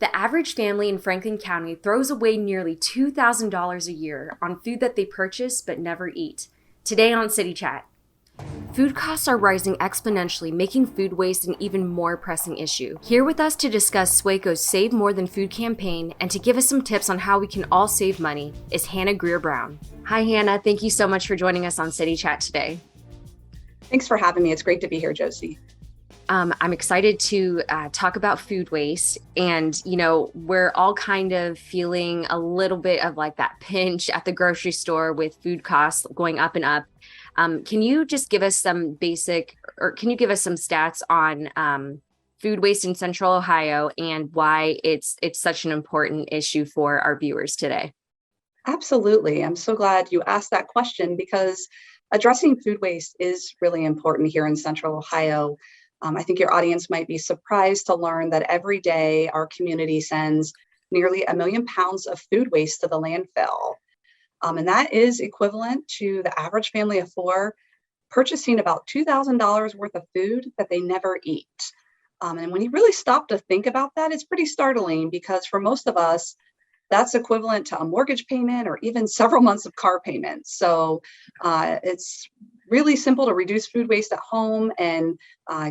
The average family in Franklin County throws away nearly $2,000 a year on food that they purchase but never eat. Today on City Chat, food costs are rising exponentially, making food waste an even more pressing issue. Here with us to discuss SWACO's Save More Than Food campaign and to give us some tips on how we can all save money is Hanna Greer-Brown. Hi, Hanna. Thank you so much for joining us on City Chat today. Thanks for having me. It's great to be here, Josie. I'm excited to talk about food waste. And, we're all kind of feeling a little bit of like that pinch at the grocery store with food costs going up and up. Can you just give us some stats on food waste in Central Ohio and why it's such an important issue for our viewers today? Absolutely. I'm so glad you asked that question because addressing food waste is really important here in Central Ohio. I think your audience might be surprised to learn that every day our community sends nearly 1 million pounds of food waste to the landfill. And that is equivalent to the average family of four purchasing about $2,000 worth of food that they never eat. And when you really stop to think about that, it's pretty startling because for most of us, that's equivalent to a mortgage payment or even several months of car payments. So it's really simple to reduce food waste at home and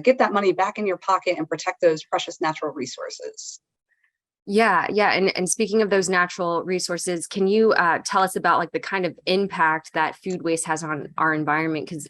get that money back in your pocket and protect those precious natural resources. Yeah. And speaking of those natural resources, can you tell us about like the kind of impact that food waste has on our environment? Because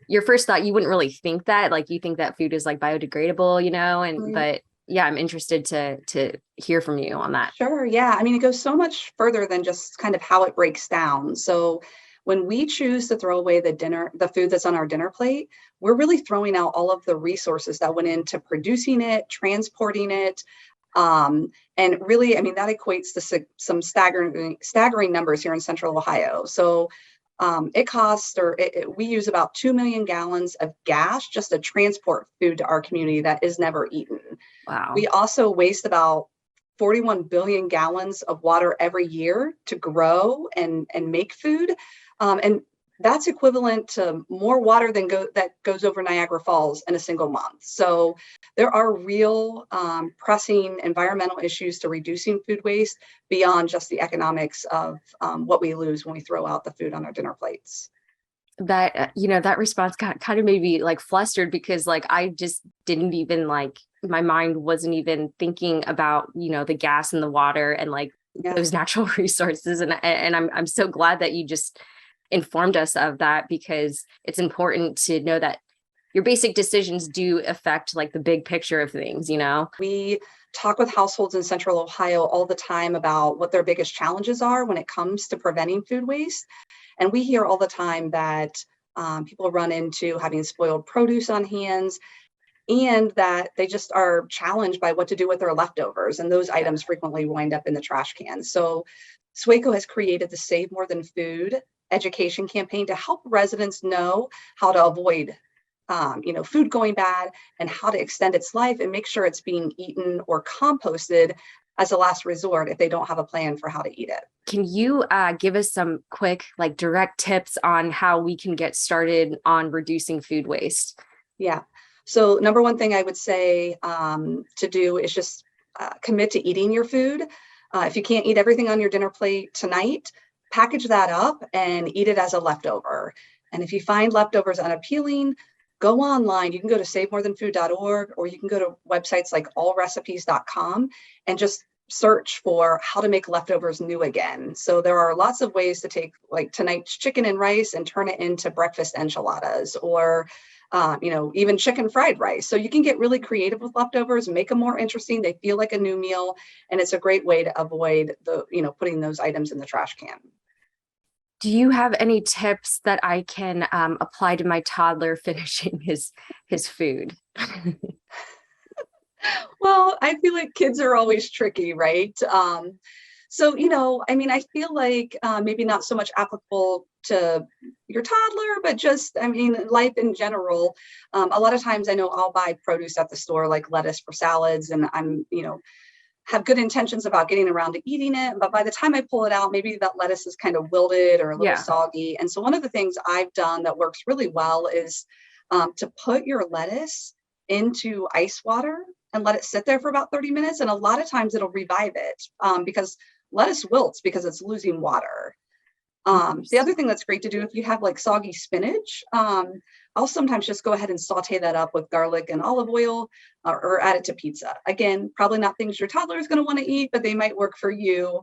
your first thought, you wouldn't really think that, like you think that food is like biodegradable, but yeah, I'm interested to hear from you on that. Sure. Yeah. It goes so much further than just kind of how it breaks down. So when we choose to throw away the food that's on our dinner plate, we're really throwing out all of the resources that went into producing it, transporting it. And really, that equates to some staggering numbers here in Central Ohio. So we use about 2 million gallons of gas just to transport food to our community that is never eaten. Wow. We also waste about 41 billion gallons of water every year to grow and make food. And that's equivalent to more water that goes over Niagara Falls in a single month. So there are real pressing environmental issues to reducing food waste beyond just the economics of what we lose when we throw out the food on our dinner plates. That response kind of made me like flustered because like I just didn't even my mind wasn't even thinking about the gas and the water and those natural resources, and I'm so glad that you just informed us of that because it's important to know that your basic decisions do affect like the big picture of things. We talk with households in Central Ohio all the time about what their biggest challenges are when it comes to preventing food waste. And we hear all the time that people run into having spoiled produce on hands and that they just are challenged by what to do with their leftovers. And those items frequently wind up in the trash can. So SWACO has created the Save More Than Food education campaign to help residents know how to avoid food going bad and how to extend its life and make sure it's being eaten or composted as a last resort if they don't have a plan for how to eat it. Can you give us some quick, direct tips on how we can get started on reducing food waste? Yeah. So number one thing I would say to do is just commit to eating your food. If you can't eat everything on your dinner plate tonight, package that up and eat it as a leftover. And if you find leftovers unappealing, go online. You can go to savemorethanfood.org or you can go to websites like allrecipes.com and just search for how to make leftovers new again. So there are lots of ways to take like tonight's chicken and rice and turn it into breakfast enchiladas or even chicken fried rice. So you can get really creative with leftovers, make them more interesting. They feel like a new meal. And it's a great way to avoid putting those items in the trash can. Do you have any tips that I can apply to my toddler finishing his food? Well, I feel like kids are always tricky, right? I feel like maybe not so much applicable to your toddler, but just, life in general. A lot of times I know I'll buy produce at the store, like lettuce for salads, and have good intentions about getting around to eating it. But by the time I pull it out, maybe that lettuce is kind of wilted or a little soggy. And so one of the things I've done that works really well is to put your lettuce into ice water and let it sit there for about 30 minutes. And a lot of times it'll revive it because lettuce wilts because it's losing water. The other thing that's great to do if you have like soggy spinach, I'll sometimes just go ahead and saute that up with garlic and olive oil or add it to pizza. Again, probably not things your toddler is going to want to eat, but they might work for you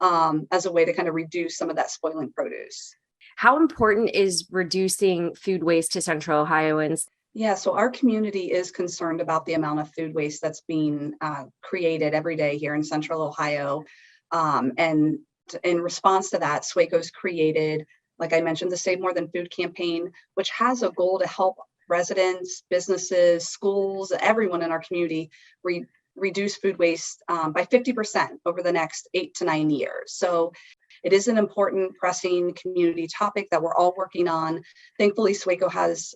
as a way to kind of reduce some of that spoiling produce. How important is reducing food waste to Central Ohioans? Yeah, so our community is concerned about the amount of food waste that's being created every day here in Central Ohio. And in response to that, SWACO's created, like I mentioned, the Save More Than Food campaign, which has a goal to help residents, businesses, schools, everyone in our community reduce food waste by 50% over the next 8 to 9 years. So it is an important, pressing community topic that we're all working on. Thankfully, SWACO has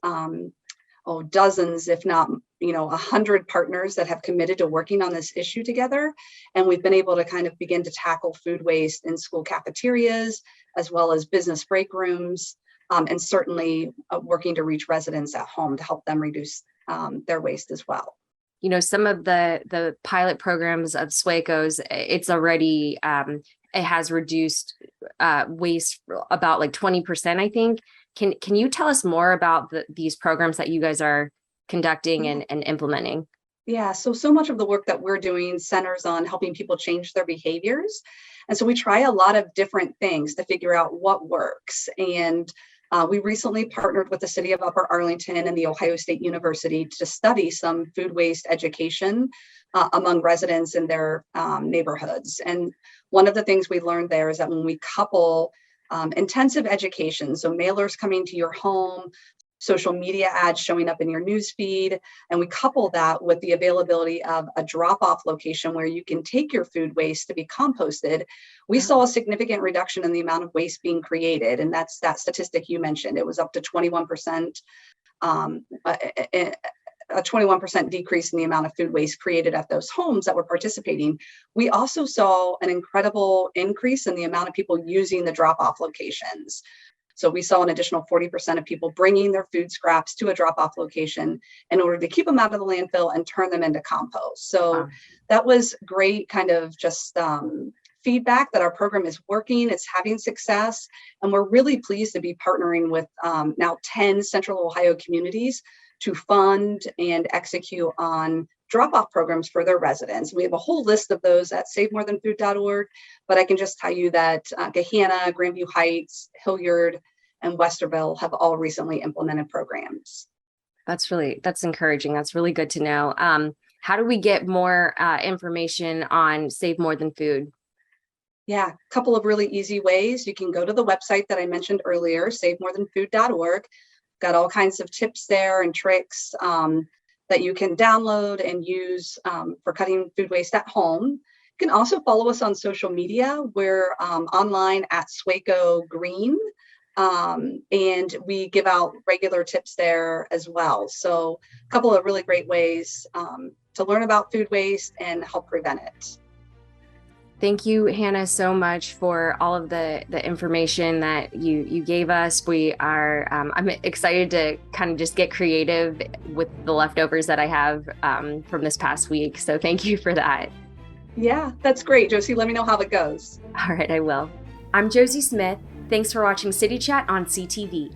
dozens, if not 100 partners that have committed to working on this issue together. And we've been able to kind of begin to tackle food waste in school cafeterias, as well as business break rooms, and certainly working to reach residents at home to help them reduce their waste as well. Some of the pilot programs of SWACO's, it's already, it has reduced waste about like 20%, I think. Can you tell us more about these programs that you guys are conducting and implementing? Yeah, so much of the work that we're doing centers on helping people change their behaviors. And so we try a lot of different things to figure out what works. And we recently partnered with the city of Upper Arlington and the Ohio State University to study some food waste education among residents in their neighborhoods. And one of the things we learned there is that when we couple intensive education, so mailers coming to your home, social media ads showing up in your newsfeed, and we couple that with the availability of a drop-off location where you can take your food waste to be composted, we saw a significant reduction in the amount of waste being created. And that's that statistic you mentioned. It was up to 21%, a 21% decrease in the amount of food waste created at those homes that were participating. We also saw an incredible increase in the amount of people using the drop-off locations. So we saw an additional 40% of people bringing their food scraps to a drop-off location in order to keep them out of the landfill and turn them into compost. So that was great kind of just feedback that our program is working, it's having success. And we're really pleased to be partnering with now 10 Central Ohio communities to fund and execute on drop-off programs for their residents. We have a whole list of those at SaveMoreThanFood.org, but I can just tell you that Gahanna, Grandview Heights, Hilliard, and Westerville have all recently implemented programs. That's encouraging. That's really good to know. How do we get more information on Save More Than Food? Yeah, a couple of really easy ways. You can go to the website that I mentioned earlier, SaveMoreThanFood.org. Got all kinds of tips there and tricks that you can download and use for cutting food waste at home. You can also follow us on social media. We're online at SWACO Green, and we give out regular tips there as well. So a couple of really great ways to learn about food waste and help prevent it. Thank you, Hanna, so much for all of the information that you gave us. I'm excited to kind of just get creative with the leftovers that I have from this past week. So thank you for that. Yeah, that's great, Josie. Let me know how it goes. All right, I will. I'm Josie Smith. Thanks for watching City Chat on CTV.